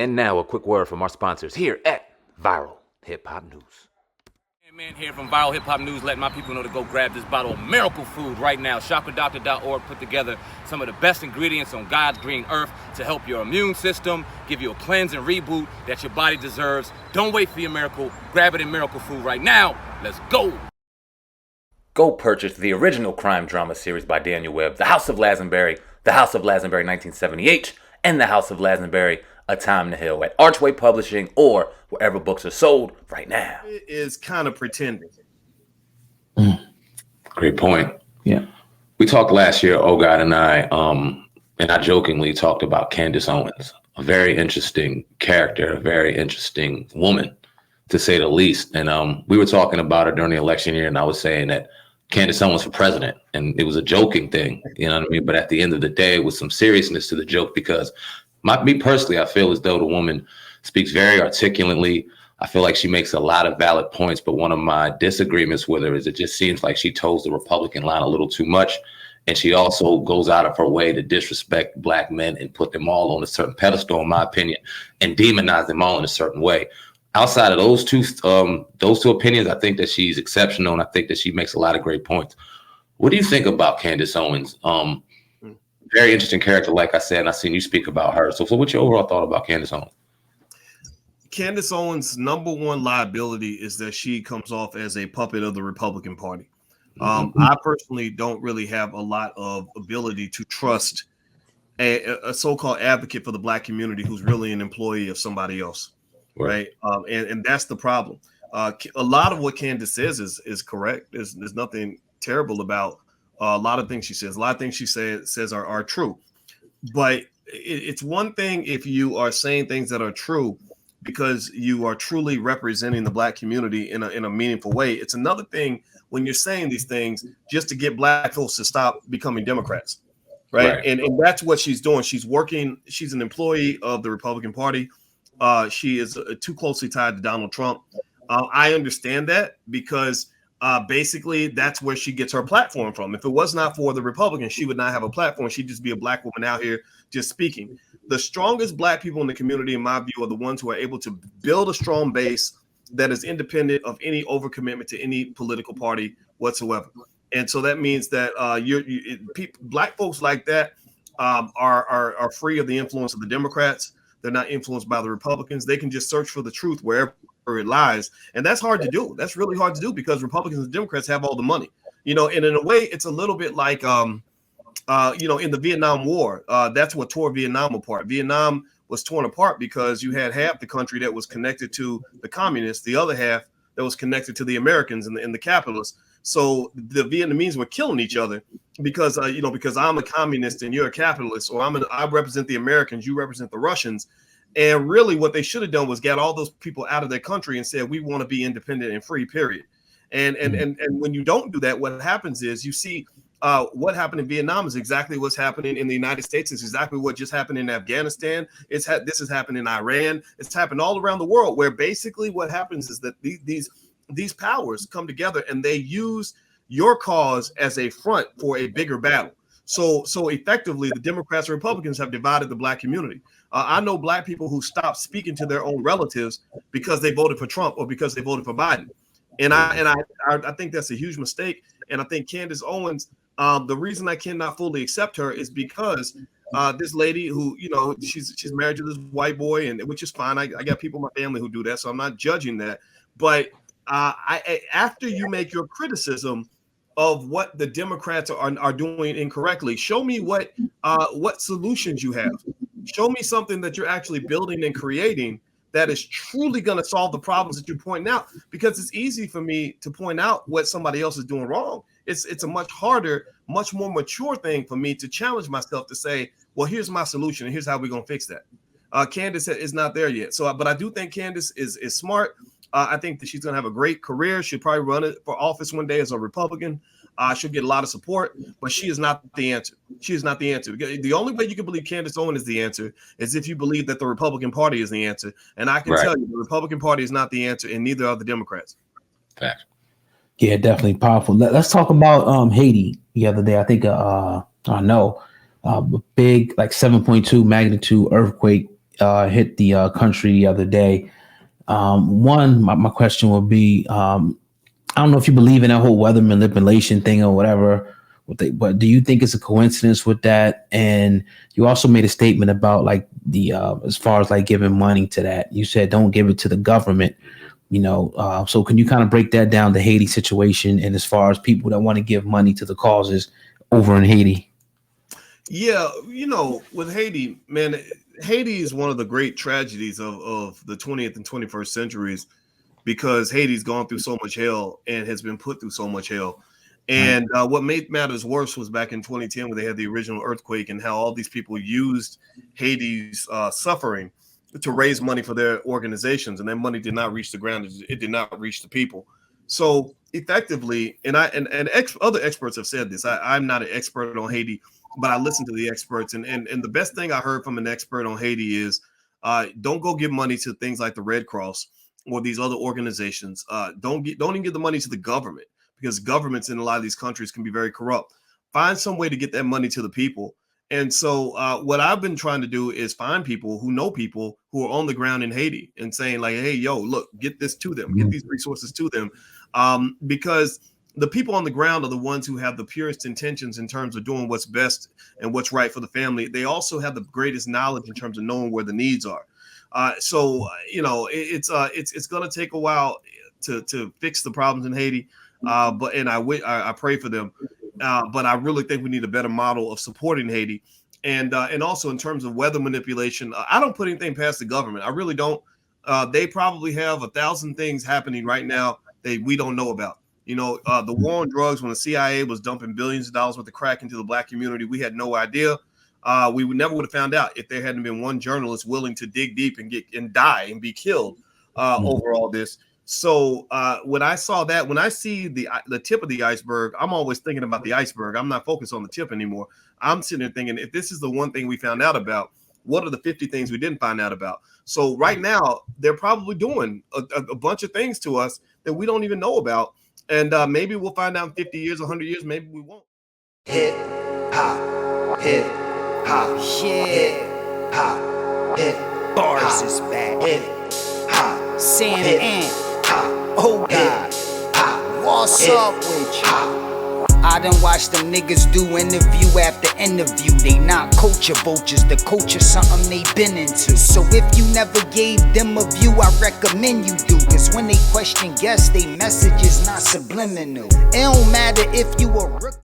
And now a quick word from our sponsors here at Viral Hip Hop News. Man here from Viral Hip Hop News, letting my people know to go grab this bottle of miracle food right now. ShopADoctor.org put together some of the best ingredients on God's green earth to help your immune system, give you a cleanse and reboot that your body deserves. Don't wait for your miracle. Grab it in Miracle Food right now. Let's go. Go purchase the original crime drama series by Daniel Webb, The House of Lazenby, The House of Lazenby 1978, and The House of Lazenby, A Time to Heal at Archway Publishing or wherever books are sold right now. It is kind of pretending. Great point. Yeah. We talked last year, God and I jokingly talked about Candace Owens, a very interesting character, a very interesting woman, to say the least. And we were talking about her during the election year, and I was saying that Candace Owens for president, and it was a joking thing, you know what I mean? But at the end of the day, it was some seriousness to the joke because me personally, I feel as though the woman speaks very articulately. I feel like she makes a lot of valid points, but one of my disagreements with her is it just seems like she toes the Republican line a little too much. And she also goes out of her way to disrespect Black men and put them all on a certain pedestal, in my opinion, and demonize them all in a certain way. Outside of those two opinions, I think that she's exceptional, and I think that she makes a lot of great points. What do you think about Candace Owens? Very interesting character, like I said, and I've seen you speak about her. So what's your overall thought about Candace Owens? Candace Owens' number one liability is that she comes off as a puppet of the Republican Party. I personally don't really have a lot of ability to trust a so-called advocate for the Black community who's really an employee of somebody else, right? And that's the problem. A lot of what Candace says is correct. There's nothing terrible about a lot of things she says. A lot of things she says are true. But it's one thing if you are saying things that are true because you are truly representing the Black community in a meaningful way. It's another thing when you're saying these things just to get Black folks to stop becoming Democrats, right? And that's what she's doing. She's working. She's an employee of the Republican Party. She is too closely tied to Donald Trump. I understand that because basically that's where she gets her platform from. If it was not for the Republicans, she would not have a platform. She'd just be a Black woman out here just speaking. The strongest Black people in the community, in my view, are the ones who are able to build a strong base that is independent of any overcommitment to any political party whatsoever. And so that means that Black folks like that are free of the influence of the Democrats. They're not influenced by the Republicans. They can just search for the truth wherever it lies. And that's hard to do. That's really hard to do because Republicans and Democrats have all the money, and in a way, it's a little bit like, in the Vietnam War, that's what tore Vietnam apart. Vietnam was torn apart because you had half the country that was connected to the communists, the other half that was connected to the Americans and the capitalists. So the Vietnamese were killing each other because I'm a communist and you're a capitalist, or I represent the Americans, you represent the Russians. And really what they should have done was get all those people out of their country and said, we want to be independent and free, period. And when you don't do that, what happens is you see what happened in Vietnam is exactly what's happening in the United States. It's exactly what just happened in Afghanistan. This has happened in Iran. It's happened all around the world, where basically what happens is that these powers come together and they use your cause as a front for a bigger battle. So effectively, the Democrats and Republicans have divided the Black community. I know Black people who stopped speaking to their own relatives because they voted for Trump or because they voted for Biden. And I think that's a huge mistake. And I think Candace Owens, the reason I cannot fully accept her is because this lady who, she's married to this white boy, and which is fine. I got people in my family who do that, so I'm not judging that. But after you make your criticism of what the Democrats are doing incorrectly, show me what solutions you have. Show me something that you're actually building and creating that is truly going to solve the problems that you're pointing out, because it's easy for me to point out what somebody else is doing wrong. It's a much harder, much more mature thing for me to challenge myself to say, well, here's my solution and here's how we're going to fix that. Candace is not there yet. But I do think Candace is smart. I think that she's going to have a great career. She'll probably run it for office one day as a Republican. She'll get a lot of support, but she is not the answer. She is not the answer. The only way you can believe Candace Owens is the answer is if you believe that the Republican Party is the answer. And I can tell you the Republican Party is not the answer, and neither are the Democrats. Fact. Yeah, definitely powerful. Let's talk about Haiti the other day. I think a big 7.2 magnitude earthquake hit the country the other day. One, my question would be, I don't know if you believe in that whole weather manipulation thing or whatever, but do you think it's a coincidence with that? And you also made a statement about like the as far as like giving money to that. You said don't give it to the government. So can you kind of break that down, the Haiti situation, and as far as people that want to give money to the causes over in Haiti? Yeah, with Haiti, man, Haiti is one of the great tragedies of the 20th and 21st centuries, because Haiti's gone through so much hell and has been put through so much hell. And what made matters worse was back in 2010 when they had the original earthquake, and how all these people used Haiti's suffering to raise money for their organizations, and that money did not reach the ground. It did not reach the people. So effectively, other experts have said this. I'm not an expert on Haiti, but I listen to the experts, and the best thing I heard from an expert on Haiti is don't go give money to things like the Red Cross or these other organizations. Don't even give the money to the government, because governments in a lot of these countries can be very corrupt. Find some way to get that money to the people. And so what I've been trying to do is find people who know people who are on the ground in Haiti and saying like, hey, yo, look, get this to them, get these resources to them. Because the people on the ground are the ones who have the purest intentions in terms of doing what's best and what's right for the family. They also have the greatest knowledge in terms of knowing where the needs are. It's going to take a while to fix the problems in Haiti. But I pray for them. But I really think we need a better model of supporting Haiti, and also in terms of weather manipulation. I don't put anything past the government. I really don't. They probably have 1,000 things happening right now that we don't know about. The war on drugs, when the CIA was dumping billions of dollars worth of crack into the Black community, we had no idea. We never would have found out if there hadn't been one journalist willing to dig deep and die and be killed over all this. So when I saw that, when I see the tip of the iceberg, I'm always thinking about the iceberg. I'm not focused on the tip anymore. I'm sitting there thinking, if this is the one thing we found out about, what are the 50 things we didn't find out about? So right now, they're probably doing a bunch of things to us that we don't even know about. And maybe we'll find out in 50 years, 100 years, maybe we won't. Hip hop, hip hop, hip hop, hip bars is back. Hip hop, Sam and oh God, what's up with you? I done watched them niggas do interview after interview. They not culture vultures, the culture something they been into. So if you never gave them a view, I recommend you do. Cause when they question guests, they message is not subliminal. It don't matter if you a rookie.